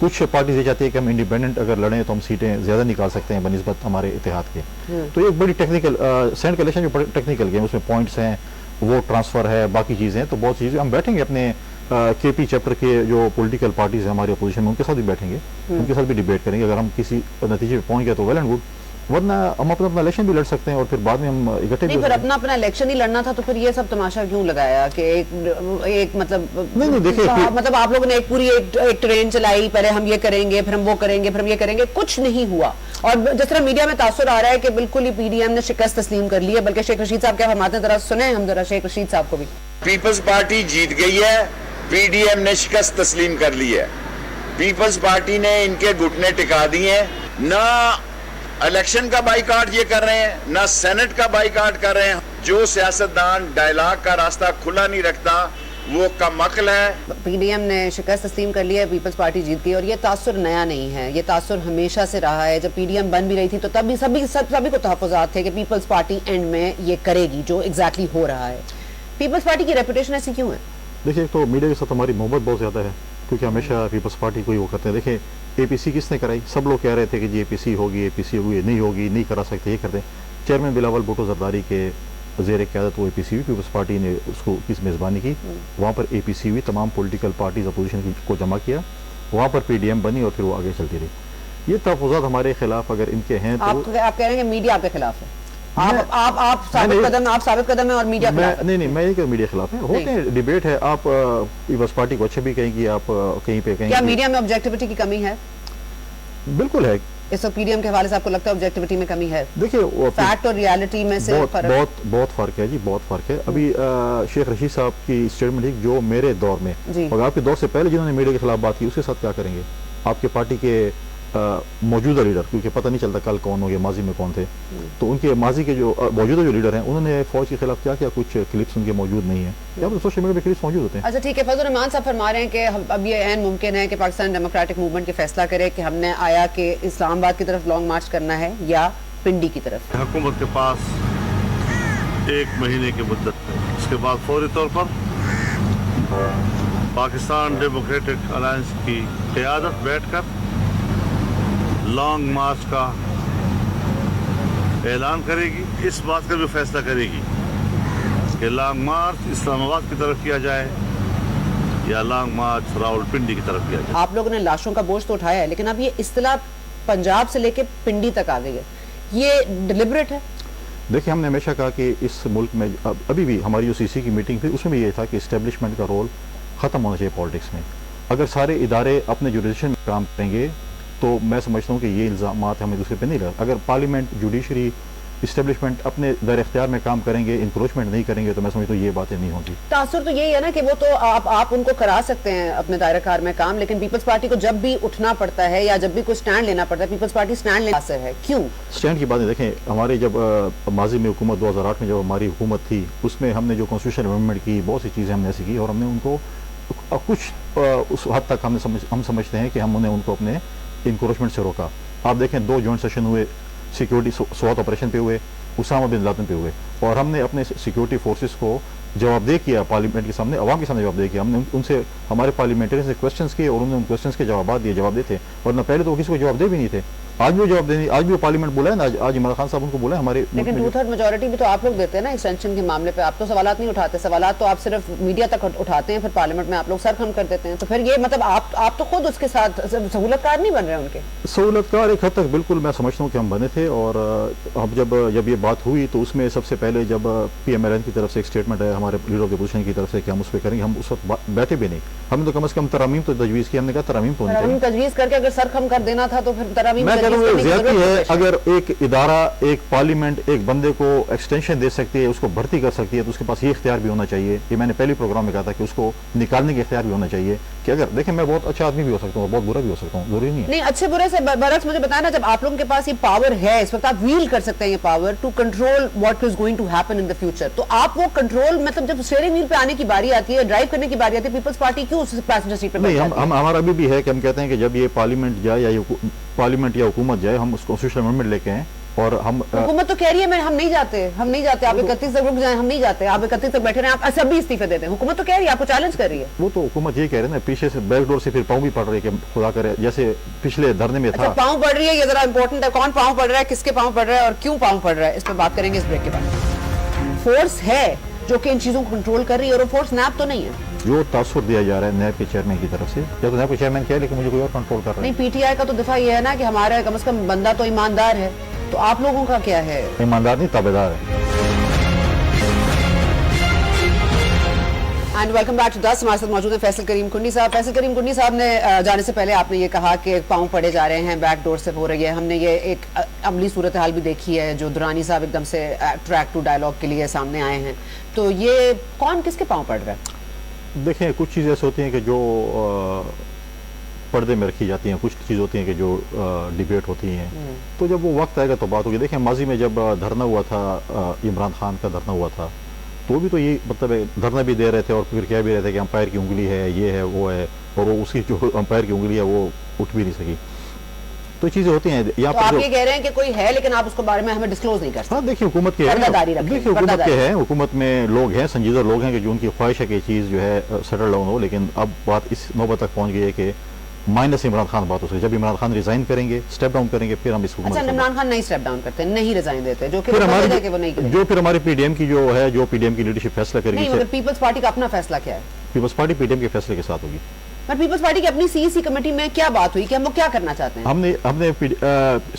کچھ پارٹیز یہ چاہتی ہے کہ ہم انڈیپینڈنٹ اگر لڑیں تو ہم سیٹیں زیادہ نکال سکتے ہیں بنسبت ہمارے اتحاد کے. تو یہ ایک بڑی ٹیکنیکل سینٹ کا الیکشن جو ٹیکنیکل گیم، اس میں پوائنٹس ہیں، ووٹ ٹرانسفر ہے، باقی چیزیں ہیں. تو بہت چیزیں ہم بیٹھیں گے اپنے کے پی چیپٹر کے جو پولیٹیکل پارٹیز ہیں ہماری اپوزیشن میں، ان کے ساتھ بھی بیٹھیں گے، ان کے ساتھ بھی ڈیبیٹ کریں گے. اگر ہم کسی نتیجے پہ پہنچ گئے تو ویل اینڈ گڈ، ورنہ ہم اپنا الیکشن بھی لڑ سکتے ہیں اور پھر بعد میں ہم اکٹھے بھی. نہیں، پھر اپنا الیکشن ہی لڑنا تھا تو پھر یہ سب تماشا کیوں لگایا کہ ایک نہیں دیکھیں مطلب آپ لوگوں نے ایک پوری ایک ٹرین چلائی، پہلے ہم یہ کریں گے، پھر ہم وہ کریں گے، پھر ہم یہ کریں گے، کچھ نہیں ہوا. اور جس طرح میڈیا میں تاثر آ رہا ہے کہ بالکل ہی پی ڈی ایم نے شکست تسلیم کر لی ہے. بلکہ شیخ رشید صاحب کیا فرماتے ہیں، ذرا سنیں ہم ذرا شیخ رشید صاحب کو بھی. پیپلز پارٹی جیت گئی ہے، پی ڈی ایم نے شکست تسلیم کر لی ہے. پیپلز پارٹی نے ان کے گھٹنے ٹکا دیے ہیں. نہ الیکشن کا بائیکاٹ یہ کر رہے ہیں، نہ سینٹ کا بائیکاٹ کر رہے ہیں. جو سیاستدان ڈائلاگ کا راستہ کھلا نہیں رکھتا وہ کم عقل ہے. پی ڈی ایم نے شکست تسلیم کر لی ہے، پیپلز پارٹی جیت گئی. اور یہ تاثر نیا نہیں ہے، یہ تاثر ہمیشہ سے رہا ہے. جب پی ڈی ایم بن بھی رہی تھی تو تب بھی سبھی کو تحفظات تھے کہ پیپلز پارٹی اینڈ میں یہ کرے گی جو ایگزیکٹلی ہو رہا ہے. پیپلز پارٹی کی ریپوٹیشن ایسی کیوں ہے؟ دیکھیں تو میڈیا کے ساتھ ہماری محبت بہت زیادہ ہے، کیونکہ ہمیشہ پیپلز پارٹی کو ہی وہ کرتے ہیں. دیکھیں اے پی سی کس نے کرائی؟ سب لوگ کہہ رہے تھے کہ جی اے پی سی ہوگی، نہیں ہوگی، نہیں کرا سکتے، یہ کرتے. چیئرمین بلاول بھٹو زرداری کے زیر قیادت وہ اے پی سی ہوئی، پیپلز پارٹی نے اس کو کس میزبانی کی، وہاں پر اے پی سی ہوئی، تمام پولیٹیکل پارٹیز اپوزیشن کو جمع کیا، وہاں پر پی ڈی ایم بنی اور پھر وہ آگے چلتی رہی. یہ تحفظات ہمارے خلاف اگر ان کے ہیں تو آپ کہہ رہے ہیں کہ میڈیا آپ کے خلاف ہے، آپ ثابت قدم ہیں اور میڈیا خلاف ہے. نہیں میں نہیں کہ میڈیا خلاف ہے، ہوتے ہیں ڈیبیٹ ہے. آپ پیپلز پارٹی کو اچھا بھی کہیں گی، آپ کہیں پہ کہیں کیا میڈیا میں آبجیکٹیوٹی کی کمی ہے؟ بالکل ہے. اس وقت پی ڈی ایم کے حوالے سے آپ کو لگتا ہے آبجیکٹیوٹی میں کمی ہے؟ دیکھیں فیکٹ اور ریالٹی میں سے بہت فرق ہے جی، بہت فرق ہے. ابھی شیخ رشید صاحب کی اسٹیٹمنٹ تھی جو میرے دور میں اور آپ کے دور سے پہلے جنہوں نے میڈیا کے خلاف بات کی، اس کے ساتھ کیا کریں گے؟ آپ کے پارٹی کے موجودہ لیڈر، کیونکہ پتہ نہیں چلتا کل کون ہو گیا، ماضی میں کون تھے، تو ان کے ماضی کے جو موجودہ جو لیڈر ہیں انہوں نے فوج کے خلاف کیا کچھ کلپس ان کے موجود نہیں ہیں، یا سوشل میڈیا پہ کلپس موجود ہوتے ہیں. اچھا ٹھیک ہے، فضل الرحمان صاحب فرما رہے ہیں کہ اب یہ عین ممکن ہے کہ پاکستان ڈیموکریٹک موومنٹ کے فیصلہ کرے کہ ہم نے آیا کہ اسلام آباد کی طرف لانگ مارچ کرنا ہے یا پنڈی کی طرف. حکومت کے پاس 1 مہینے کی مدت ہے، اس کے بعد فوری طور پر پاکستان ڈیموکریٹک الائنس کی قیادت بیٹھ کر لانگ مارچ کا اعلان کرے گی. اس بات کا بھی فیصلہ کرے گی کہ لانگ مارچ اسلام آباد کی طرف کیا جائے یا لانگ مارچ راولپنڈی کی طرف کیا جائے. آپ لوگوں نے لاشوں کا بوجھ تو اٹھایا ہے، لیکن اب یہ اصطلاح پنجاب سے لے کے پنڈی تک آ گئی ہے، یہ ڈیلیبریٹ ہے؟ دیکھیں ہم نے ہمیشہ کہا کہ اس ملک میں ابھی بھی ہماری جو سی سی کی میٹنگ تھی اس میں بھی یہ تھا کہ اسٹیبلشمنٹ کا رول ختم ہونا چاہیے پالیٹکس میں. اگر سارے ادارے اپنے جوریڈکشن میں کام کریں گے تو میں سمجھتا ہوں کہ یہ الزامات ہمیں دوسرے پہ نہیں لگا. اگر پارلیمنٹ، جوڈیشری، اسٹیبلشمنٹ اپنے دائرہ اختیار میں کام کریں گے، انکروچمنٹ نہیں کریں گے تو میں سمجھتا ہوں یہ باتیں نہیں ہوں گی. تاثر تو یہی ہے نا کہ وہ تو آپ ان کو کرا سکتے ہیں اپنے دائرہ کار میں کام، لیکن پیپلز پارٹی کو جب بھی اٹھنا پڑتا ہے یا جب بھی کوئی سٹینڈ لینا پڑتا ہے، پیپلز پارٹی سٹینڈ لینا ہے. کیوں سٹینڈ کی باتیں دیکھیں؟ ہمارے جب ماضی میں حکومت 2008 میں جب ہماری حکومت تھی اس میں ہم نے جو کانسٹیٹیوشن امینڈمنٹ کی، بہت سی چیزیں ہم نے ایسی کی اور ہم نے ان کو کچھ اس حد تک ہم سمجھتے ہیں کہ ہم نے ان کو اپنے انکروچمنٹ سے روکا. آپ دیکھیں 2 جوائنٹ سیشن ہوئے سیکیورٹی سوات آپریشن پہ ہوئے، اسامہ بن لادن پہ ہوئے، اور ہم نے اپنے سیکیورٹی فورسز کو جواب دہ کیا، پارلیمنٹ کے سامنے، عوام کے سامنے جواب دہ کیا. ہم نے ان سے ہمارے پارلیمنٹرین سے کوسچنس کیے اور انہوں نے ان کوسچنس کے جوابات دیے، جواب دیتے، ورنہ پہلے تو وہ کسی کو جواب دے بھی نہیں تھے. آج بھی وہ جواب دیں، آج بھی وہ پارلیمنٹ بولا ہے نا، آج عمران خان صاحب ان کو بولا ہے ہمارے. لیکن 2/3 میجورٹی بھی تو آپ لوگ دیتے ہیں نا ایکسٹینشن کے معاملے پہ. آپ تو سوالات نہیں اٹھاتے، سوالات تو آپ صرف میڈیا تک اٹھاتے ہیں، پھر پارلیمنٹ میں آپ لوگ سر خم کر دیتے ہیں. تو پھر یہ مطلب آپ تو خود اس کے ساتھ سہولت کار نہیں بن رہے ان کے. سہولت کار ایک حد تک بالکل میں سمجھتا ہوں کہ ہم بنے تھے. اور اب جب یہ بات ہوئی تو اس میں سب سے پہلے جب پی ایم ایل این کی طرف سے ایک اسٹیٹمنٹ ہے ہمارے لیڈر آف اپوزیشن کی طرف سے کہ ہم اس پہ کریں گے، ہم اس وقت بیٹھے بھی نہیں. ہم نے تو کم از کم ترامیم تو تجویز کی. ہم نے کہا ترامیم تو تجویز کر کے اگر سر خم کر دینا تھا تو پھر ترامیم میں کہتا ہوں زیادتی ہے. اگر ایک ادارہ، ایک پارلیمنٹ ایک بندے کو ایکسٹینشن دے سکتی ہے، اس کو بھرتی کر سکتی ہے، تو اس کے پاس یہ اختیار بھی ہونا چاہیے. یہ میں نے پہلے پروگرام میں کہا تھا کہ اس کو نکالنے کے اختیار بھی ہونا چاہیے. کہ اگر دیکھیں میں بہت اچھا آدمی بھی ہو سکتا ہوں، بہت برا بھی ہو سکتا ہوں، ضروری نہیں ہے. نہیں اچھے برے سے برعکس مجھے بتانا، جب آپ لوگوں کے پاس یہ پاور ہے اس وقت، آپ ویل کر سکتے ہیں یہ power to control what is going to happen in the future, تو آپ وہ کنٹرول مطلب جب اسٹیئرنگ ویل پہ آنے کی باری آتی ہے، ڈرائیو کرنے کی باری آتی ہے، پیپلز پارٹی کیوں اس پیسنجر سیٹ پہ بیٹھ جاتی ہے؟ ہمارا بھی ہے کہ ہم کہتے ہیں کہ جب یہ پارلیمنٹ جائے یا پارلیمنٹ یا حکومت جائے، ہم اس کانسٹیٹیوشنل امینڈمنٹ لے کے ہیں اور ہم حکومت تو کہہ رہی ہے ہم نہیں جاتے آپ 31 تک رک جائیں، ہم نہیں جاتے، آپ 31 تک بیٹھے رہے، آپ سب بھی استعفے دیتے ہیں، حکومت تو کہہ رہی ہے، آپ کو چیلنج کر رہی ہے. وہ تو حکومت یہ کہہ رہے ہیں نا، پیچھے سے بیک ڈور سے پھر پاؤں بھی پڑ رہے کہ خدا کرے، جیسے پچھلے دھرنے میں تھا. پاؤں پڑ رہی ہے، یہ ذرا امپورٹنٹ ہے، کون پاؤں پڑ رہا ہے، کس کے پاؤں پڑ رہا ہے اور کیوں پاؤں پڑ رہا ہے، اس پہ بات کریں گے اس بریک کے بعد. فورس ہے جو کہ ان چیزوں کو کنٹرول کر رہی ہے اور وہ فورس نیب تو نہیں ہے. جو تاثر دیا جا رہا ہے نیب کے چیئرمین کی طرف سے، یا تو نیب کے چیئرمین کیا ہے لیکن مجھے کوئی اور کنٹرول کر رہا ہے. نہیں، پی ٹی آئی کا تو دفاع یہ ہے نا کہ ہمارا کم از کم بندہ تو ایماندار ہے، تو آپ لوگوں کا کیا ہے؟ ایماندار نہیں، تابعدار ہے. And welcome back to this. ہمارے ساتھ موجود ہیں فیصل کریم کنڈی صاحب. فیصل کریم کنڈی صاحب نے جانے سے پہلے آپ نے یہ کہا کہ پاؤں پڑے جا رہے ہیں، بیک ڈور سے ہو رہی ہے. ہم نے یہ ایک عملی صورتحال بھی دیکھی ہے جو درانی صاحب ایک دم سے ٹریک ٹو ڈائلاگ کے لیے سامنے آئے ہیں. تو یہ کون کس کے پاؤں پڑ رہا ہے؟ دیکھیں، کچھ چیزیں ایسے ہوتی ہیں کہ جو پردے میں رکھی جاتی ہیں، کچھ چیز ہوتی ہیں کہ جو ڈیبیٹ ہوتی ہیں، تو جب وہ وقت آئے گا تو بات ہوگی. دیکھیں، ماضی میں جب دھرنا ہوا تھا، عمران خان کا دھرنا ہوا تھا، تو بھی تو یہ مطلب ہے دھرنا بھی دے رہے تھے اور پھر کہہ بھی رہے تھے کہ امپائر کی انگلی ہے، یہ ہے، وہ ہے، اور وہ اس کی جو امپائر کی انگلی ہے وہ اٹھ بھی نہیں سکی. تو چیزیں ہوتی ہیں. تو آپ یہ کہہ رہے ہیں کہ کوئی ہے لیکن آپ اس کے بارے میں ہمیں ڈسکلوز نہیں کر سکتے. ہاں، دیکھیں حکومت کے ہیں، حکومت میں لوگ ہیں، سنجیدہ لوگ ہیں کہ جو ان کی خواہش ہے کہ چیز جو ہے سیٹل ڈاؤن ہو. لیکن اب بات اس نوبت تک پہنچ گئی ہے کہ مائنس عمران خان بات ہو سکے. جب عمران خان ریزائن کریں گے، اسٹیپ ڈاؤن کریں گے، پھر ہم اس اچھا، عمران خان نہیں اسٹیپ ڈاؤن کرتے، نہیں ریزائن دیتے، جو پھر ہماری پی ڈی ایم کی جو ہے، جو پی ڈی ایم کی لیڈرشپ فیصلہ کرے گی. پیپلز پارٹی کا اپنا فیصلہ کیا ہے؟ Peoples Party P D M کے فیصلے کے ساتھ ہوگی. پر پیپلز پارٹی کی اپنی سی سی کمیٹی میں کیا بات ہوئی کہ ہم وہ کیا کرنا چاہتے ہیں؟ ہم نے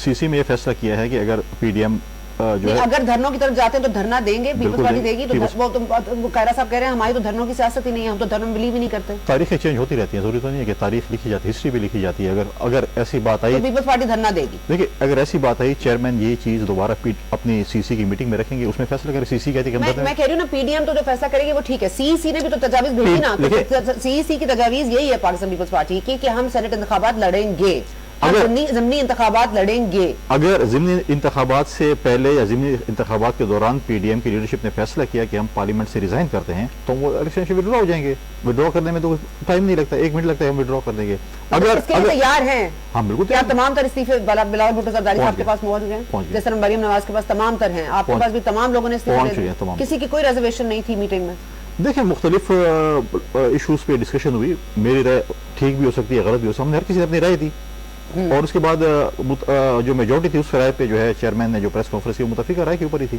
سی سی میں یہ فیصلہ کیا ہے کہ اگر پی ڈی ایم جو ہے اگر دھرنوں کی طرف جاتے ہیں تو دھرنا دیں گے، پیپلز پارٹی دے گی. تو قائرہ صاحب کہہ رہے ہیں ہماری تو دھرنوں کی سیاست ہی نہیں ہے، ہم تو دھرنوں میں بلیو ہی نہیں کرتے. تاریخیں چینج ہوتی رہتی ہیں، ضروری تو نہیں ہے کہ تاریخ لکھی جاتی ہے، ہسٹری بھی لکھی جاتی ہے. اگر ایسی بات آئی تو پیپلز پارٹی دھرنا دے گی. دیکھیے، اگر ایسی بات آئی، چیئرمین یہ چیز دوبارہ اپنی سی سی کی میٹنگ میں رکھیں گے، اس میں فیصلہ کریں. سی سی کہتی ہے میں کہہ رہی ہوں نا، پی ڈی ایم تو جو فیصلہ کرے گی وہ ٹھیک ہے. سی سی نے بھی تو تجاویز بھیجی نا. سی سی کی تجاویز یہی ہے پاکستان پیپلز پارٹی کی کہ ہم سینٹ انتخابات لڑیں گے، ضمنی انتخابات لڑیں گے. اگر ضمنی انتخابات سے پہلے یا ضمنی انتخابات کے دوران پی ڈی ایم کی لیڈرشپ نے فیصلہ کیا کہ ہم پارلیمنٹ سے ریزائن کرتے ہیں، تو وہ الیکشن سے وڈرا ہو جائیں گے. وڈرا کرنے میں تو ٹائم نہیں لگتا، 1 منٹ لگتا ہے، ہم وڈرا کر دیں گے. اگر اس کے لیے تیار ہیں. ہاں بالکل. کیا تمام تر استعفے بلاول بھٹو زرداری صاحب کے پاس موجود ہیں؟ جس طرح مریم نواز کے پاس تمام تر ہیں، آپ کے پاس بھی تمام لوگوں نے استعفے دیے، کسی کی کوئی ریزرویشن نہیں تھی میٹنگ میں. دیکھیں، مختلف ایشوز پہ ڈسکشن ہوئی. میری رائے ٹھیک بھی ہو سکتی ہے، غلط بھی ہو سکتی ہے. ہم نے ہر کسی نے اپنی رائے دی اور اس کے بعد جو میجورٹی تھی اس رائے پہ جو ہے چیئرمین نے جو پریس کانفرنس کی متفقہ رائے کے اوپر ہی تھی.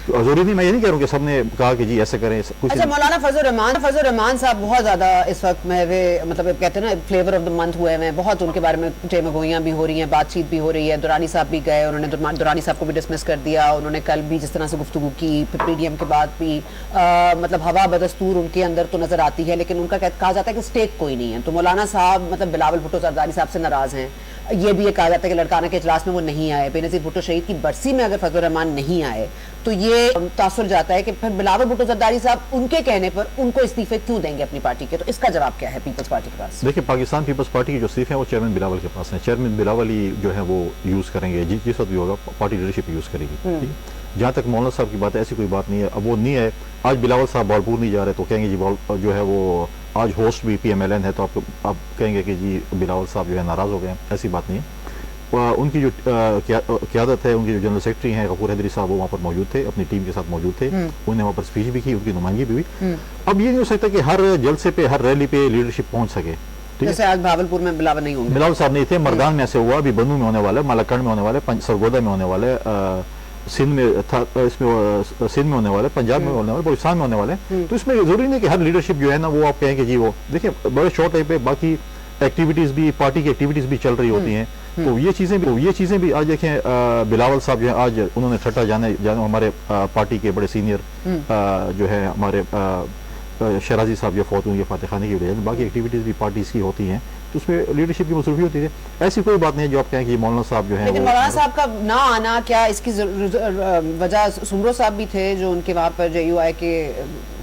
ضروری نہیں، میں یہ نہیں کہہ رہا ہوں کہ سب نے کہا کہ جی ایسے کریں. اچھا، مولانا فضل الرحمان صاحب بہت زیادہ اس وقت میں مطلب کہتے ہیں نا فلیور آف دا منتھ ہوئے ہیں، بہت ان کے بارے میں ٹیم گوئیاں بھی ہو رہی ہیں، بات چیت بھی ہو رہی ہے. درانی صاحب بھی گئے، انہوں نے درانی صاحب کو بھی ڈسمس کر دیا. انہوں نے کل بھی جس طرح سے گفتگو کی، پی ڈی ایم کے بعد بھی مطلب ہوا بدستور ان کے اندر تو نظر آتی ہے، لیکن ان کا کہا جاتا ہے کہ اسٹیک کوئی نہیں ہے. تو مولانا صاحب مطلب بلاول بھٹو زرداری صاحب سے ناراض ہیں. یہ بھی یہ کہا جاتا ہے کہ لڑکانہ کے اجلاس میں وہ نہیں آئے. بے نظیر بھٹو شہید کی برسی میں اگر فضل الرحمان نہیں آئے تو یہ تاثر جاتا ہے کہ پھر بلاول بھٹو زرداری صاحب ان کے کہنے پر ان کو استعفے کیوں دیں گے اپنی پارٹی کے. تو اس کا جواب کیا ہے پیپلز پارٹی کے پاس؟ دیکھیں، پاکستان پیپلز پارٹی کے جو استعفے ہیں وہ چیئرمین بلاول کے پاس ہیں. چیئرمین بلاول ہی جو ہے وہ یوز کریں گے، جس وقت بھی ہوگا پارٹی لیڈرشپ یوز کرے گی. جہاں تک مولانا صاحب کی بات ہے، ایسی کوئی بات نہیں ہے. اب وہ نہیں ہے، آج بلاول صاحب بالپور نہیں جا رہے تو کہیں گے جی جو ہے وہ آج ہوسٹ بھی پی ایم ایل این ہے، تو آپ کہیں گے کہ جی بلاول صاحب جو ہے ناراض ہو گئے ہیں. ایسی بات نہیں ہے. ان کی جو قیادت ہے، ان کی جو جنرل سیکرٹری ہیں غفور حیدری صاحب، وہ وہاں پر موجود تھے، اپنی ٹیم کے ساتھ موجود تھے. انہوں نے وہاں پر اسپیچ بھی کی، ان کی نمائندگی بھی ہوئی. اب یہ نہیں ہو سکتا کہ ہر جلسے پہ، ہر ریلی پہ لیڈرشپ پہنچ سکے. جیسے آج بھاولپور میں بلاول نہیں ہوں گے، بلاول صاحب نہیں تھے. مردان میں ایسے ہوا، ابھی بنو میں ہونے والا ہے، مالاکنڈ میں ہونے والا ہے، سرگودا میں ہونے والا ہے، سندھ میں ہونے والا ہے، پنجاب میں ہونے والا ہے، بلوچستان میں ہونے والا ہے. تو اس میں ضروری نہیں کہ ہر لیڈرشپ جو ہے نا وہ آپ کہیں کہ جی وہ دیکھیں بڑے شارٹ ٹائم پہ باقی ایکٹیویٹیز بھی، پارٹی کی ایکٹیویٹیز بھی چل رہی ہوتی ہیں. تو یہ چیزیں بھی آج دیکھیں بلاول صاحب جو ہے آج انہوں نے ٹھٹا جانے ہمارے پارٹی کے بڑے سینئر جو ہے ہمارے شیرازی صاحب جو فوت ہوئے فاتح خانی کی وجہ سے، باقی ایکٹیویٹیز بھی پارٹیز کی ہوتی ہیں، تو اس میں لیڈرشپ کی مصروفی ہوتی ہے. ایسی کوئی بات نہیں جو آپ کہیں کہ مولانا صاحب جو ہے. لیکن مولانا صاحب کا نہ آنا، کیا اس کی وجہ سمرو صاحب بھی تھے جو ان کے وہاں پر جے یو آئی کے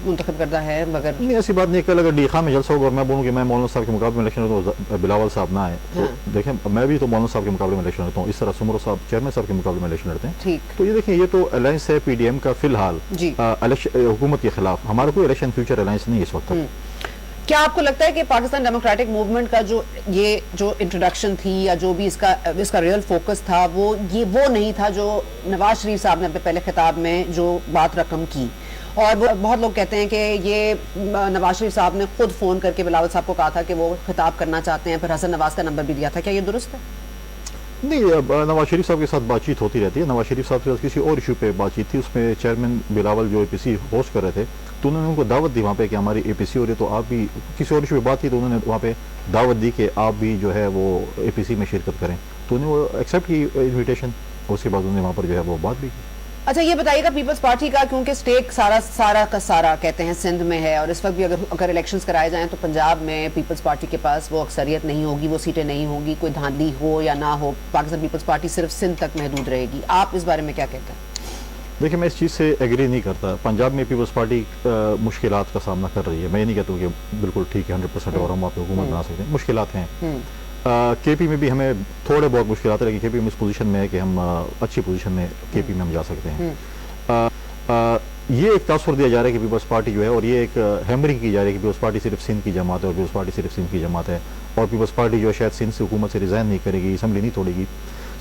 منتخب کردہ ہے، مگر نہیں ایسی بات نہیں. کل اگر ڈی خان میں جلسہ ہوگا اور میں بولوں کہ میں مولانا صاحب کے مقابلے میں الیکشن لڑتا ہوں، بلاول صاحب نہ آئے، تو دیکھیں میں بھی تو مولانا صاحب کے مقابلے میں الیکشن لڑتا ہوں. اس طرح سمرو صاحب چیئرمین صاحب کے مقابلے میں الیکشن لڑتے ہیں. تو یہ دیکھیں، یہ تو الائنس ہے پی ڈی ایم کا فی الحال حکومت کے خلاف. ہمارا کوئی الیکشن فیوچر الائنس نہیں اس وقت. کیا آپ کو لگتا ہے کہ پاکستان ڈیموکریٹک موومنٹ کا یہ جو انٹروڈکشن تھی یا جو بھی اس کا ریئل فوکس تھا وہ نہیں تھا جو نواز شریف صاحب نے اپنے پہلے خطاب میں جو بات رقم کی؟ اور بہت لوگ کہتے ہیں کہ یہ نواز شریف صاحب نے خود فون کر کے بلاول صاحب کو کہا تھا کہ وہ خطاب کرنا چاہتے ہیں، پھر حسن نواز کا نمبر بھی دیا تھا، کیا یہ درست ہے؟ نہیں، نواز شریف صاحب کے ساتھ بات چیت ہوتی رہتی ہے. نواز شریف صاحب کے ساتھ کسی اور ایشو پہ بات چیت تھی، اس میں چیئرمین بلاول جو اے پی سی ہوسٹ کر رہے تھے تو انہوں نے ان کو دعوت دی وہاں پہ کہ ہماری اے پی سی ہو رہی ہے، تو آپ بھی کسی اور ایشو پہ بات کی تو انہوں نے وہاں پہ دعوت دی کہ آپ بھی جو ہے وہ اے پی سی میں شرکت کریں، تو انہوں نے وہ ایکسیپٹ کی انویٹیشن. اس کے بعد انہوں نے وہاں پر جو ہے وہ بات بھی کی. اچھا یہ بتائیے گا پیپلز پارٹی کا، کیونکہ سٹیک سارا کا سارا کہتے ہیں سندھ میں ہے، اور اس وقت بھی اگر الیکشنز کرائے جائیں تو پنجاب میں پیپلز پارٹی کے پاس وہ اکثریت نہیں ہوگی، وہ سیٹیں نہیں ہوں گی، کوئی دھاندلی ہو یا نہ ہو، پاکستان پیپلز پارٹی صرف سندھ تک محدود رہے گی. آپ اس بارے میں کیا کہتے ہیں؟ دیکھیں میں اس چیز سے ایگری نہیں کرتا. پنجاب میں پیپلز پارٹی مشکلات کا سامنا کر رہی ہے. میں یہ نہیں کہتا ہوں کہ بالکل ٹھیک ہے 100% اور ہم وہاں پہ حکومت بنا سکتے ہیں، مشکلات ہیں. کے پی میں بھی ہمیں تھوڑے بہت مشکلات ہیں، لیکن کے پی میں اس پوزیشن میں ہے کہ ہم اچھی پوزیشن میں کے پی میں ہم جا سکتے ہیں. یہ ایک تاثر دیا جا رہا ہے کہ پیپلز پارٹی جو ہے، اور یہ ایک ہیمرنگ کی جا رہی ہے کہ پیپلز پارٹی صرف سندھ کی جماعت ہے، اور پیپلز پارٹی صرف سندھ کی جماعت ہے، اور پیپلز پارٹی جو ہے شاید سندھ سے حکومت سے ریزائن نہیں کرے گی، اسمبلی نہیں توڑے گی.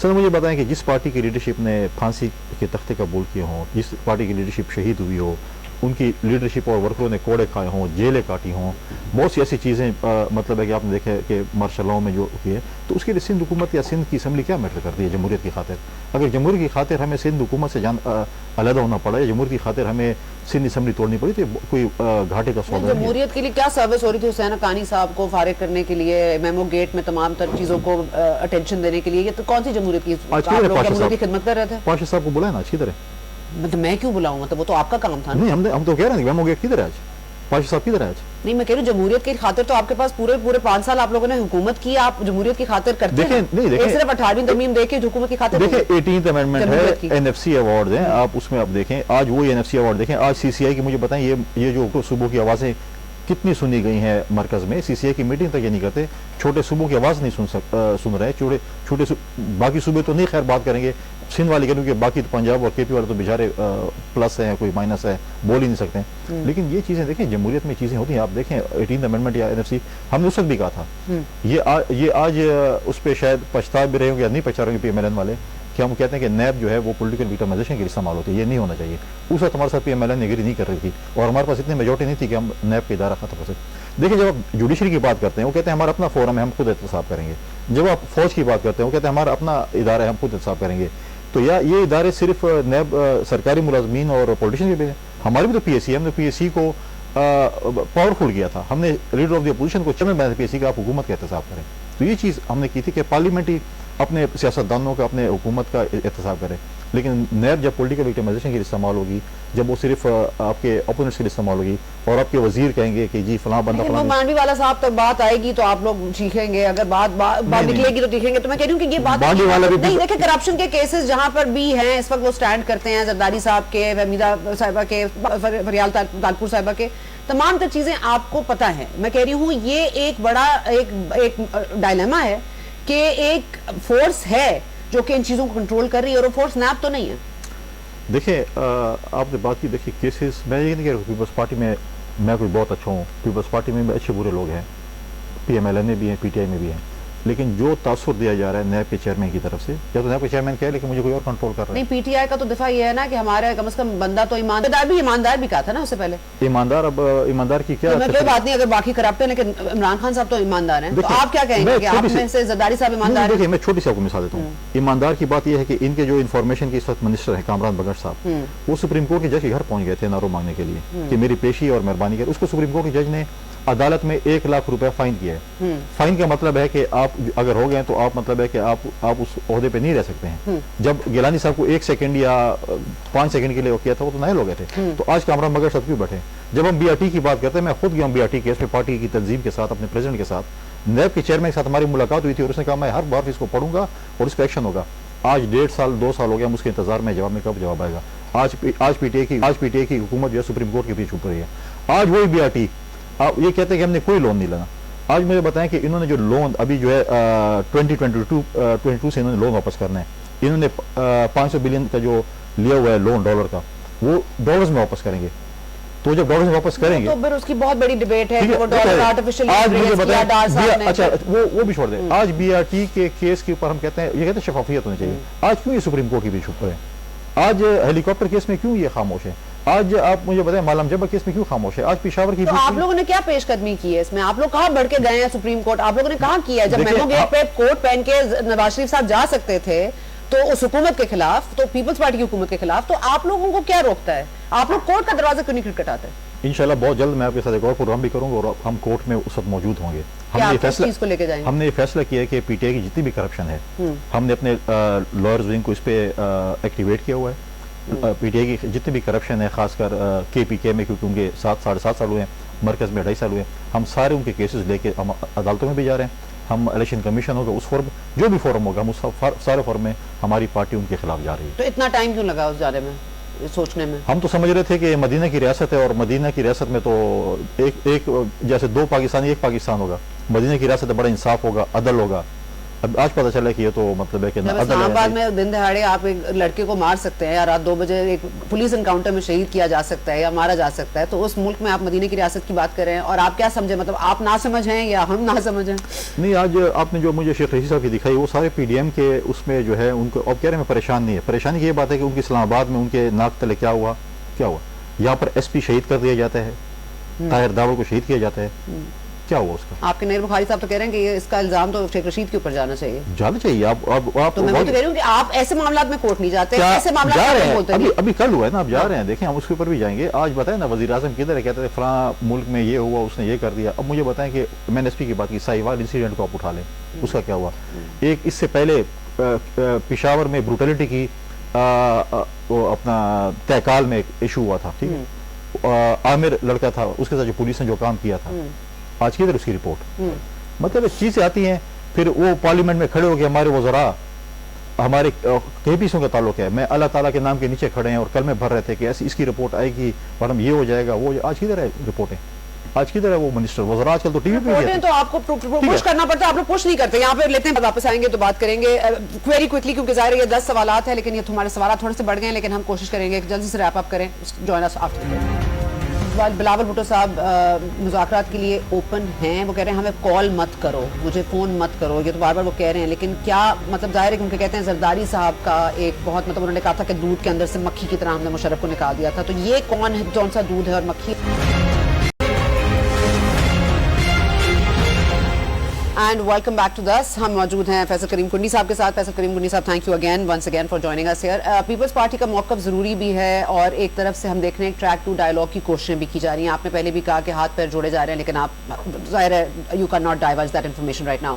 سر مجھے بتائیں کہ جس پارٹی کی لیڈرشپ نے پھانسی کے تختے قبول کیے ہوں، جس پارٹی کی لیڈرشپ شہید ہوئی ہو، ان کی لیڈرشپ اور ورکروں نے کوڑے کھائے ہوں، جیلیں کاٹی ہوں، بہت سی ایسی چیزیں مطلب ہے کہ آپ نے دیکھا کہ مارشل لاء میں جو کی ہے، تو اس کے لیے سندھ حکومت یا سندھ کی اسمبلی کیا میٹر کرتی ہے جمہوریت کی خاطر؟ اگر جمہوریت کی خاطر ہمیں سندھ حکومت سے علیحدہ ہونا پڑا یا جمہوریت کی خاطر ہمیں سندھ اسمبلی توڑنی پڑی تو کوئی گھاٹے کا سودا نہیں ہے. جمہوریت کے لیے کیا سروس ہو رہی تھی حسین حقانی صاحب کو فارغ کرنے کے لیے، میمو گیٹ میں تمام تر چیزوں کو اٹینشن دینے کے لیے؟ یہ تو کون سی جمہوریت کی جمہوریت کی خدمت کر رہے تھے؟ پاشا صاحب کو بلائیں نا اچھی طرح. مطلب میں کیوں بلاؤں گا؟ تو وہ تو آپ کا کام تھا. نہیں ہم تو کہہ رہے ہیں کہ میمو گیٹ کدھر ہے آج؟ پاشا صاحب کدھر ہے آج؟ نہیں میں کہہ رہی ہوں جمہوریت کی خاطر تو آپ کے پاس پورے 5 سال آپ لوگوں نے حکومت کی، آپ جمہوریت کی خاطر کرتے ہیں. دیکھیں صرف 18ویں ترمیم دے کے حکومت کی خاطر دیکھیں 18th امینڈمنٹ ہے، این ایف سی ایوارڈ ہیں، آپ اس میں آپ دیکھیں آج وہی این ایف سی ایوارڈ دیکھیں. آج سی سی آئی کی مجھے بتائیں یہ جو صوبوں کی آوازیں کتنی سنی گئی ہیں مرکز میں، سی سی آئی کی میٹنگ تک یہ نہیں کرتے، چھوٹے صوبوں کی آواز نہیں سن رہے ہیں. چھوٹے باقی صوبے تو نہیں خیر بات کریں گے، سندھ والے کریں گے، باقی تو پنجاب اور کے پی والے تو بیچارے پلس ہیں، کوئی مائنس ہے، بول ہی نہیں سکتے ہیں. لیکن یہ چیزیں دیکھیں جمہوریت میں چیزیں ہوتی ہیں. آپ دیکھیں 18th امینڈمنٹ یا این ایف سی ہم نے اس وقت بھی کہا تھا، یہ آج اس پہ شاید پچھتا بھی رہے ہوں گے یا نہیں پچھتا رہے ہوں گے پی ایم ایل این والے، کہ ہم کہتے ہیں کہ نیب جو ہے وہ پولیٹیکل ویٹامائزیشن کے لیے استعمال ہوتی ہے. یہ نہیں ہونا چاہیے. اس وقت ہمارے ساتھ پی ایم ایل این نے اگری نہیں کر رہی تھی اور ہمارے پاس اتنی میجورٹی نہیں تھی کہ ہم نیب کا ادارہ ختم کر سکتے. دیکھیں جب آپ جوڈیشری کی بات کرتے ہیں وہ کہتے ہیں ہمارا اپنا فورم ہے، ہم خود احتساب کریں گے. جب آپ فوج کی بات کرتے ہیں وہ کہتے ہیں ہمارا اپنا ادارہ ہے، ہم خود احتساب کریں گے. تو یہ ادارے صرف نیب سرکاری ملازمین اور پولیٹیشین کے بھی ہیں. ہماری بھی تو پی ایس سی، ہم نے پی ایس سی کو پاورفل کیا تھا. ہم نے لیڈر آف دی اپوزیشن کو چیئرمین بنایا پی ایس سی کا، آپ حکومت کا احتساب کریں. تو یہ چیز ہم نے کی تھی کہ پارلیمنٹری اپنے سیاستدانوں کا، اپنے حکومت کا احتساب کرے. لیکن نیب جب پولیٹیکل ویٹامائزیشن کے لیے استعمال ہوگی، جب وہ صرف آپ کے اپوننٹس کے لیے استعمال ہوگی اور آپ کے وزیر کہیں گے کہ جی فلاں بندہ فلاں، مانڈی والا صاحب تک بات آئے گی تو آپ لوگ چیخیں گے، اگر بات نکلے گی تو چیخیں گے. تو میں کہہ رہی ہوں کہ یہ بات نہیں، دیکھیں کرپشن کے کیسز جہاں پر بھی ہیں اس وقت وہ سٹینڈ کرتے ہیں، زرداری صاحب کے، حمیدہ صاحبہ کے، فریال تالپور صاحبہ کے، تمام تر چیزیں آپ کو پتہ ہیں. میں کہہ رہی ہوں یہ ایک بڑا ایک ڈائلیما ہے کہ ایک فورس ہے جو کہ ان چیزوں کو کنٹرول کر رہی ہے، اور وہ فورس نیب تو نہیں ہے. دیکھیں آپ نے بات کی، دیکھیں کیسز، میں یہ نہیں کہہ رہا پیپلز پارٹی میں میں کوئی بہت اچھا ہوں، پیپلز پارٹی میں اچھے برے لوگ ہیں، پی ایم ایل این میں بھی ہیں، پی ٹی آئی میں بھی ہیں. لیکن جو تاثر دیا جا رہا ہے نیب کے چیئرمین کی طرف سے، یا تو نیب کے چیئرمین کہہ لیکن مجھے کوئی اور کنٹرول کر رہا ہے. نہیں پی ٹی آئی کا تو دفاع یہ ہے نا کہ ہمارا کم از کم بندہ تو ایماندار بھی کہا تھا نا اس سے پہلے. ایماندار، اب ایماندار کی کیا کوئی بات نہیں، اگر باقی کرپٹ ہیں لیکن عمران خان صاحب تو ایماندار ہیں، تو آپ کیا کہیں گے کہ آپ میں سے زرداری صاحب ایماندار ہیں؟ دیکھیں میں چھوٹی سی آپ کو مثال دیتا ہوں. ایماندار کی بات یہ ہے کہ ان کے جو انفارمیشن کے اس وقت منسٹر ہیں کامران بگٹ صاحب، وہ سپریم کورٹ کے جج کے گھر پہنچ گئے تھے نارو مانگنے کے لیے کہ میری پیشی اور مہربانی کر. اس کو سپریم کورٹ کے جج نے عدالت میں 1 لاکھ روپے فائن کیا ہے. فائن کا مطلب ہے کہ آپ اگر ہو گئے تو آپ مطلب ہے کہ آپ اس عہدے پہ نہیں رہ سکتے ہیں. جب گیلانی صاحب کو 1 سیکنڈ یا 5 سیکنڈ کے لیے کیا تھا وہ تو نائل ہو گئے تھے. تو آج کامران بگٹ صاحب کیوں بیٹھے؟ جب ہم بی آر ٹی کی بات کرتے ہیں، میں خود گیا ہوں بی آر ٹی کیس میں پارٹی کی تنظیم کے ساتھ، اپنے پریزیڈنٹ کے ساتھ، نیب کے چیئرمین کے ساتھ ہماری ملاقات ہوئی تھی اور اس نے کہا میں ہر بار اس کو پڑھوں گا اور اس پہ ایکشن ہوگا. آج 1.5 سال 2 سال ہو گیا ہم اس کے انتظار میں، جواب میں کب جواب آئے گا. آج پی ٹی آئی کی حکومت جو ہے سپریم کورٹ کے پیچھے چھپ رہی ہے. آج وہی بی آر ٹی یہ کہتے ہیں کہ ہم نے کوئی لون نہیں لینا. آج مجھے بتائیں کہ انہوں نے جو لون ابھی جو ہے 2022 سے انہوں نے لون واپس کرنا ہے. انہوں نے $500 بلین کا جو لیا ہوا ہے لون ڈالر کا، وہ ڈالرز میں واپس کریں گے. تو جب ڈاکٹر واپس کریں گے تو پھر اس کی بہت بڑی ڈبیٹ ہے کہ وہ ٹھیک ہے، ڈاکٹر آرٹیفیشل آج مجھے بتائیں اچھا بتائیں وہ بھی چھوڑ دیں. آج بی آر ٹی کے کیس کے اوپر ہم کہتے ہیں شفافیت ہونی چاہیے. آج کیوں یہ سپریم کورٹ کی بھی چھپ رہے ہیں؟ آج ہیلی کاپٹر کیس میں کیوں یہ خاموش ہے؟ آج آپ مجھے بتائیں مالم جبہ کیس میں کیوں خاموش ہے؟ آج پشاور کی تو آپ لوگوں نے کیا پیش قدمی کی ہے اس میں؟ آپ لوگ کہاں بڑھ کے گئے ہیں سپریم کورٹ؟ آپ لوگوں نے کہاں کیا ہے؟ جب میمو گیٹ پہ کوٹ پہن کے نواز شریف صاحب جا سکتے تھے تو اس حکومت کے خلاف، تو پیپلز پارٹی کی حکومت کے خلاف، تو آپ لوگوں کو کیا روکتا ہے؟ آپ لوگ کورٹ کا دروازہ کیوں نہیں کھٹکھٹاتے؟ انشاءاللہ بہت جلد میں آپ کے ساتھ ایک اور پروگرام بھی کروں گا اور ہم کورٹ میں اس وقت موجود ہوں گے. ہم نے یہ فیصلہ کیا ہے کہ پی ٹی آئی کی جتنی بھی کرپشن ہے ہم نے اپنے لائرز ونگ کو اس پہ ایکٹیویٹ کیا ہوا ہے. پی ٹی آئی کی جتنی بھی کرپشن ہے، خاص کر کے پی کے میں، کیونکہ ان کے 7.5 سال ہوئے ہیں، مرکز میں 2.5 سال ہوئے ہیں، ہم سارے ان کے کیسز لے کے ہم عدالتوں میں بھی جا رہے ہیں. ہم الیکشن کمیشن ہوگا، اس فورم جو بھی فورم ہوگا، ہم اس سارے فورم میں ہماری پارٹی ان کے خلاف جا رہی ہے. تو اتنا ٹائم کیوں لگا اس جانے میں، سوچنے میں؟ ہم تو سمجھ رہے تھے کہ مدینہ کی ریاست ہے اور مدینہ کی ریاست میں تو ایک جیسے 2 پاکستانی 1 پاکستان ہوگا. مدینہ کی ریاست بڑا انصاف ہوگا، عدل ہوگا. اب آج پتہ چلا کہ یہ تو مطلب ہے کہ اسلام آباد میں دن دہاڑے آپ ایک لڑکے کو مار سکتے ہیں یا رات 2 بجے ایک پولیس انکاؤنٹر میں شہید کیا جا سکتا ہے یا مارا جا سکتا ہے، تو اس ملک میں آپ مدینہ کی ریاست کی بات کر رہے ہیں اور آپ کیا سمجھیں؟ مطلب آپ نہ سمجھ ہیں یا ہم نہ سمجھ ہیں؟ نہیں، آج آپ نے جو مجھے شیخ رشید صاحب کی دکھائی وہ سارے پی ڈی ایم کے اس میں جو ہے ان کو اب کہہ رہے ہیں میں پریشان نہیں ہے. پریشانی کی یہ بات ہے کہ ان کی اسلام آباد میں ان کے ناک تلے کیا ہوا. یہاں پر ایس پی شہید کر دیا جاتا ہے، طاہر داور کو شہید کیا جاتا ہے. کیا ہوا اس کا؟ آپ کے نیر بخاری صاحب تو کہہ رہے ہیں کہ اس کا الزام تو شیخ رشید کے اوپر جانا چاہیے. جانا چاہیے. آپ تو میں تو کہہ رہی ہوں کہ آپ ایسے معاملات میں کورٹ نہیں جاتے، ایسے معاملات میں بولتے نہیں. ابھی کل ہوا ہے نا، آپ جا رہے ہیں، دیکھیں ہم اس کے اوپر بھی جائیں گے. آج بتائیں نا وزیر اعظم کدھر ہے، کہتے تھے فلاں ملک میں یہ ہوا، اس نے یہ کر دیا. اب مجھے بتائیں کہ میں نے ایس پی کی بات کی، ساہیوال انسیڈنٹ کو آپ اٹھا لیں، اس کا کیا ہوا؟ ایک اس سے پہلے پشاور میں بروٹیلٹی کی اپنا تہکال میں ایشو ہوا تھا، ٹھیک ہے، عامر لڑکا تھا، اس کے ساتھ جو پولیس نے جو کام کیا تھا، آج کدھر اس کی رپورٹ؟ مطلب چیزیں آتی ہیں، پھر وہ پارلیمنٹ میں کھڑے ہو کے ہمارے وزراء ہمارے کے پی سوں کا تعلق ہے، میں اللہ تعالیٰ کے نام کے نیچے کھڑے ہیں اور کل میں بھر رہے تھے کہ ایسی اس کی رپورٹ آئے گی اور ہم یہ ہو جائے گا وہ. آج کدھر ہے رپورٹیں؟ آج کدھر ہے وہ منسٹر وزراء؟ آج کل تو ٹی وی پہ تو آپ کو پوش کرنا پڑتا ہے، آپ لوگ پوش نہیں کرتے. یہاں پہ لیتے ہیں، واپس آئیں گے تو بات کریں گے ویری کوئکلی، کیونکہ ظاہر ہے یہ 10 سوالات ہیں، لیکن یہ تمہارے سوالات تھوڑے سے بڑھ گئے ہیں، لیکن ہم کوشش کریں گے کہ جلدی سے ریپ اپ کریں. جوائن اس آفٹر. بلاول بھٹو صاحب مذاکرات کے لیے اوپن ہیں، وہ کہہ رہے ہیں ہمیں کال مت کرو، مجھے فون مت کرو، یہ تو بار بار وہ کہہ رہے ہیں، لیکن کیا مطلب ظاہر ہے کیونکہ کہتے ہیں زرداری صاحب کا ایک بہت مطلب انہوں نے کہا تھا کہ دودھ کے اندر سے مکھی کی طرح ہم نے مشرف کو نکال دیا تھا، تو یہ کون ہے، کون سا دودھ ہے اور مکھی؟ And welcome back to this. ہم موجود ہیں فیصل کریم کنڈی صاحب کے ساتھ. Faisal Karim Kundi sahab thank you again once again for joining اس ہیئر. پیپلز پارٹی کا موقف ضروری بھی ہے اور ایک طرف سے ہم دیکھ رہے ہیں ٹریک ٹو ڈائلاگ کی کوششیں بھی کی جا رہی ہیں. آپ نے پہلے بھی کہا کہ ہاتھ پیر جوڑے جا رہے ہیں، لیکن آپ ظاہر ہے you can not diverge that information right now.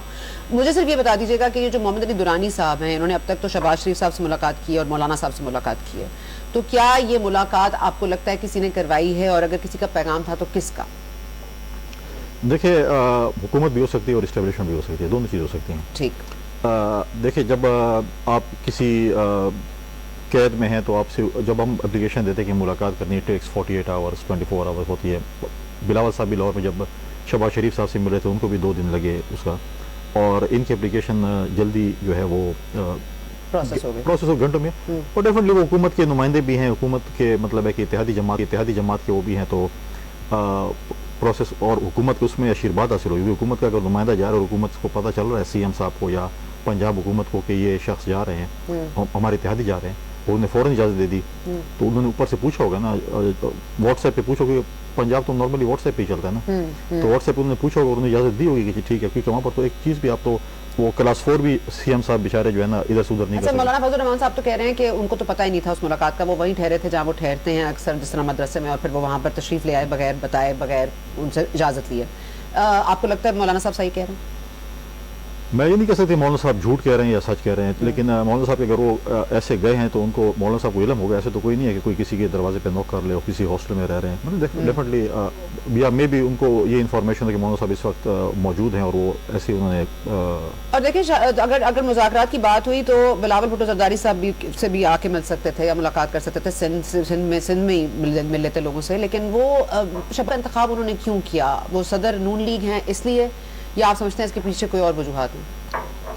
مجھے صرف یہ بتا دیجیے گا کہ یہ جو محمد علی درانی صاحب ہیں، انہوں نے اب تک تو شہباز شریف صاحب سے ملاقات کی ہے اور مولانا صاحب سے ملاقات کی ہے، تو کیا یہ ملاقات آپ کو لگتا ہے کسی نے کروائی ہے، اور اگر کسی کا پیغام تھا تو کس کا؟ دیکھیں حکومت بھی ہو سکتی ہے اور اسٹیبلشمنٹ بھی ہو سکتی ہے، دونوں چیز ہو سکتی ہیں. ٹھیک. دیکھیں جب آپ کسی قید میں ہیں تو آپ سے جب ہم اپلیکیشن دیتے ہیں کہ ملاقات کرنی ہے، ٹیکس 48 آورس 24 آورس ہوتی ہے. بلاول صاحب بھی لاہور میں جب شہباز شریف صاحب سے ملے تھے ان کو بھی 2 دن لگے اس کا، اور ان کی اپلیکیشن جلدی جو ہے وہ پروسیس ہو گھنٹوں میں. اور ڈیفینیٹلی وہ حکومت کے نمائندے بھی ہیں، حکومت کے مطلب ہے کہ اتحادی جماعت کے وہ بھی ہیں، تو پروسیس اور حکومت کو اس میں آشیرواد حاصل ہوئی. حکومت کا اگر نمائندہ جا رہا ہے اور حکومت کو پتہ چل رہا ہے سی ایم صاحب کو یا پنجاب حکومت کو کہ یہ شخص جا رہے ہیں، ہمارے اتحادی جا رہے ہیں، انہوں نے فوراً اجازت دے دی، تو انہوں نے اوپر سے پوچھا ہوگا نا، واٹس ایپ پہ پوچھا ہوگا، پنجاب تو نارملی واٹس ایپ پہ ہی چلتا ہے نا، تو واٹس ایپ انہوں نے پوچھا ہوگا اور انہوں نے اجازت دی ہوگی کہ ٹھیک ہے. کیونکہ وہاں پر تو ایک چیز بھی آپ تو وہ کلاس 4 بھی سی ایم صاحب بیچارے جو ہے نا ادھر سے ادھر نہیں کر سکتے. مولانا فضل الرحمان صاحب تو کہہ رہے ہیں کہ ان کو تو پتہ ہی نہیں تھا اس ملاقات کا، وہ وہیں ٹھہرے تھے جہاں وہ ٹھہرتے ہیں اکثر، جس طرح مدرسے میں، اور پھر وہ وہاں پر تشریف لے آئے بغیر بتائے، بغیر ان سے اجازت لیے. آپ کو لگتا ہے مولانا صاحب صحیح کہہ رہے ہیں؟ میں یہ نہیں کہہ سکتی مولانا صاحب جھوٹ کہہ رہے ہیں یا سچ کہہ رہے ہیں، لیکن مولانا صاحب اگر وہ ایسے گئے ہیں تو ان کو مولانا صاحب کو علم ہوگا. ایسے تو کوئی نہیں ہے کہ کوئی کسی کے دروازے پہ نوک کر لے اور کسی ہاسٹل میں رہ رہے ہیں. مطلب ڈیفینیٹلی یا میں بھی ان کو یہ انفارمیشن ہے کہ مولانا صاحب اس وقت موجود ہیں اور وہ ایسے انہوں نے. اور دیکھیں اگر مذاکرات کی بات ہوئی تو بلاول بھٹو زرداری صاحب سے بھی آ کے مل سکتے تھے یا ملاقات کر سکتے تھے، سندھ میں ہی مل لیتے لوگوں سے، لیکن وہ شب انتخاب انہوں نے کیوں کیا؟ وہ صدر نون لیگ ہیں اس لیے، یا آپ سمجھتے ہیں اس کے پیچھے کوئی اور وجوہات ہیں؟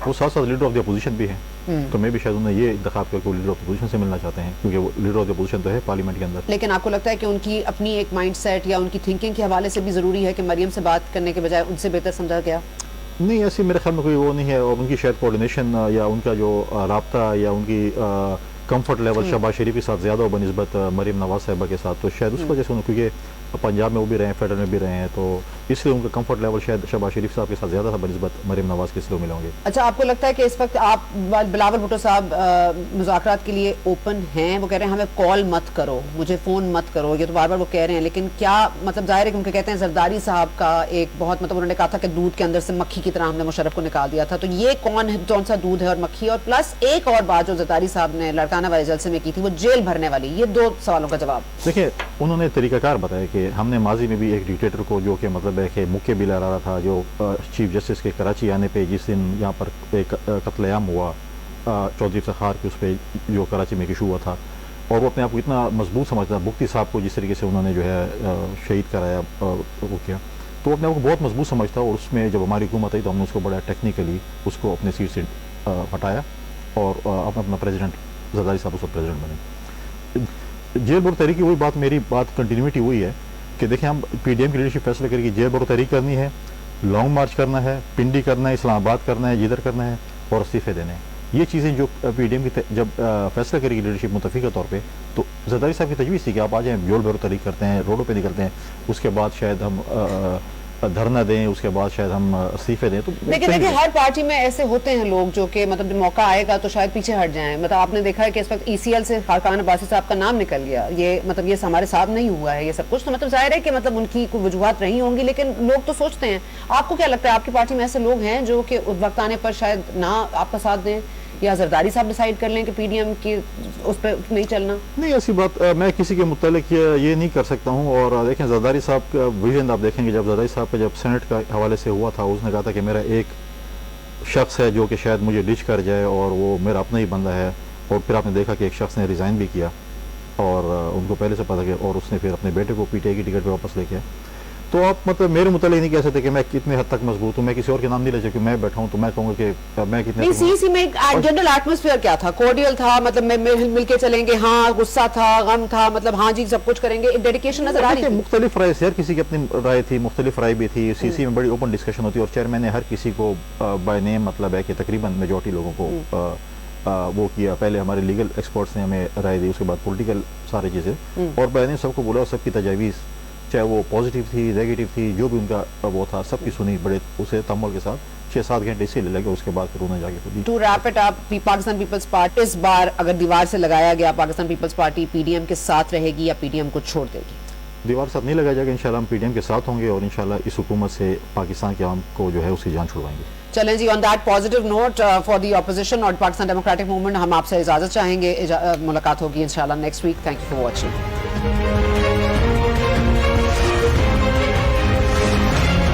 وہ ساتھ ساتھ لیڈر آف دی اپوزیشن بھی ہیں، تو میں بھی شاید انہیں یہ انتخاب کر کے لیڈر آف اپوزیشن سے ملنا چاہتے ہیں، کیونکہ وہ لیڈر آف دی اپوزیشن تو ہے پارلیمنٹ کے اندر. لیکن آپ کو لگتا ہے کہ ان کی اپنی ایک مائنڈ سیٹ یا ان کی تھنکنگ کے حوالے سے بھی ضروری ہے کہ مریم سے بات کرنے کے بجائے ان سے بہتر سمجھا گیا؟ نہیں، ایسی میرے خیال میں کوئی وہ نہیں ہے، اور ان کی شاید کوارڈینیشن یا ان کا جو رابطہ یا ان کی کمفرٹ لیول شہباز شریف کے ساتھ زیادہ ہو بنسبت مریم نواز صاحبہ کے ساتھ، تو شاید اس وجہ سے کیونکہ پنجاب میں وہ بھی رہے ہیں، فیڈرل میں بھی رہے ہیں، تو اس لیے ان کا کمفرٹ لیول شاید شہباز شریف صاحب کے ساتھ زیادہ تھا بنسبت مریم نواز کے، اس لیے ملے ہوں گے. اچھا، آپ کو لگتا ہے کہ اس وقت آپ بلاول بھٹو صاحب مذاکرات کے لیے اوپن ہیں؟ وہ کہہ رہے ہیں ہمیں کال مت کرو، مجھے فون مت کرو، یہ تو بار بار وہ کہہ رہے ہیں، لیکن کیا مطلب ظاہر ہے کیونکہ کہتے ہیں زرداری صاحب کا ایک بہت مطلب انہوں نے کہا تھا کہ دودھ کے اندر سے مکھی کی طرح ہم نے مشرف کو نکال دیا تھا، تو یہ کون سا دودھ ہے اور مکھی؟ اور پلس ایک اور بات جو زرداری صاحب نے لڑکانہ والے جلسے میں کی تھی وہ جیل بھرنے والی، یہ دو سوالوں کا جواب. دیکھیں، انہوں نے طریقہ کار بتایا کہ ہم نے ماضی میں بھی ایک ڈکٹیٹر کو جو کہ مطلب ہے کہ مکے بھی لہرا رہا تھا، جو چیف جسٹس کے کراچی آنے پہ جس دن یہاں پر ایک قتل عام ہوا چودھری افتخار کے، اس پہ جو کراچی میں ایشو ہوا تھا، اور وہ اپنے آپ کو اتنا مضبوط سمجھتا تھا، بگٹی صاحب کو جس طریقے سے انہوں نے جو ہے شہید کرایا وہ کیا، تو وہ اپنے آپ کو بہت مضبوط سمجھتا، اور اس میں جب ہماری حکومت آئی تو ہم نے اس کو بڑا ٹیکنیکلی اس کو اپنے سیٹ سے ہٹایا اور اپنا پریزیڈنٹ زرداری صاحب اس وقت پریزیڈنٹ بنے. جیل بھرو تحریک کی وہی بات، میری بات کنٹینیوٹی وہی ہے کہ دیکھیں ہم پی ڈی ایم کی لیڈرشپ فیصلہ کرے گی، جیل بھرو تحریک کرنی ہے، لانگ مارچ کرنا ہے، پنڈی کرنا ہے، اسلام آباد کرنا ہے، جدھر کرنا ہے، اور استعفے دینے ہیں. یہ چیزیں جو پی ڈی ایم کی جب فیصلہ کرے گی لیڈرشپ متفقہ طور پہ، تو زرداری صاحب کی تجویز تھی کہ آپ آ جائیں، جیل بھرو تحریک کرتے ہیں، روڈوں پہ نکلتے ہیں، اس کے بعد شاید ہم دھرنا دیں، اس کے بعد شاید ہم استعفے دیں. تو لیکن دیکھیں ہر پارٹی میں ایسے ہوتے ہیں لوگ جو کہ مطلب موقع آئے گا تو شاید پیچھے ہٹ جائیں. مطلب آپ نے دیکھا ہے کہ اس وقت ای سی ایل سے خاقان عباسی صاحب کا نام نکل گیا، یہ مطلب یہ ہمارے ساتھ نہیں ہوا ہے یہ سب کچھ، تو مطلب ظاہر ہے کہ مطلب ان کی کوئی وجوہات رہی ہوں گی، لیکن لوگ تو سوچتے ہیں. آپ کو کیا لگتا ہے آپ کی پارٹی میں ایسے لوگ ہیں جو کہ وقت آنے پر شاید نہ آپ کا ساتھ دیں، یا زرداری صاحب ڈیسائیڈ کر لیں کہ پی ڈی ایم کی اس پہ نہیں چلنا؟ نہیں، ایسی بات میں کسی کے متعلق یہ نہیں کر سکتا ہوں. اور دیکھیں زرداری صاحب کا ویژن آپ دیکھیں گے، جب زرداری صاحب کا جب سینٹ کا حوالے سے ہوا تھا، اس نے کہا تھا کہ میرا ایک شخص ہے جو کہ شاید مجھے ڈچ کر جائے اور وہ میرا اپنا ہی بندہ ہے. اور پھر آپ نے دیکھا کہ ایک شخص نے ریزائن بھی کیا، اور ان کو پہلے سے پتا کہ، اور اس نے پھر اپنے بیٹے کو پی ٹی آئی کی ٹکٹ پہ واپس لے کے. تو آپ مطلب میرے متعلق نہیں کہہ سکتے کہ میں کتنے حد تک مضبوط ہوں. میں کسی اور کے نام نہیں لے سکتا، میں بیٹھا ہوں تو میں کہوں گا کہ میں کتنے. نہیں، سی سی میں جنرل ایٹماسفیئر کیا تھا؟ کورڈیل تھا، مطلب مل کے چلیں گے، ہاں غصہ تھا، غم تھا، مطلب ہاں جی سب کچھ کریں گے، ڈیڈیکیشن نظر آ رہی تھی. مختلف رائے سے، ہر کسی کی اپنی رائے تھی، مختلف رائے بھی تھی. سی سی میں بڑی اوپن ڈسکشن ہوتی ہے، اور چیئرمین نے ہر کسی کو بائی نیم مطلب ہے کہ تقریباً میجورٹی لوگوں کو وہ کیا. پہلے ہمارے لیگل ایکسپرٹس نے ہمیں رائے دی، اس کے بعد پولیٹیکل ساری چیزیں، اور بائی نیم سب کو بولا، سب کی تجاویز چاہے وہ پازیٹیو تھی نیگیٹو تھی، جو بھی ان کا وہ تھا سب کی سنی بڑے اسے تحمل کے ساتھ. 6-7 گھنٹے اسی لے لگے، اس کے بعد پھر انہیں جا کے to wrap it up. Pakistan Peoples Party اس بار اگر دیوار سے لگایا گیا، Pakistan Peoples Party P D M کے ساتھ رہے گی یا پی ڈی ایم کو چھوڑ دے گی؟ دیوار ساتھ نہیں لگایا جائے گا، انشاءاللہ ہم پی ڈی ایم کے ساتھ ہوں گے، اور انشاءاللہ اس حکومت سے پاکستان کے عوام کو جو ہے اس کی جان چھڑوائیں گے. چلیں جی، on that positive note for the opposition اور پاکستان ڈیموکریٹک موومنٹ ہم آپ سے اجازت چاہیں گے. ملاقات ہوگی انشاءاللہ next week. Thank you for watching.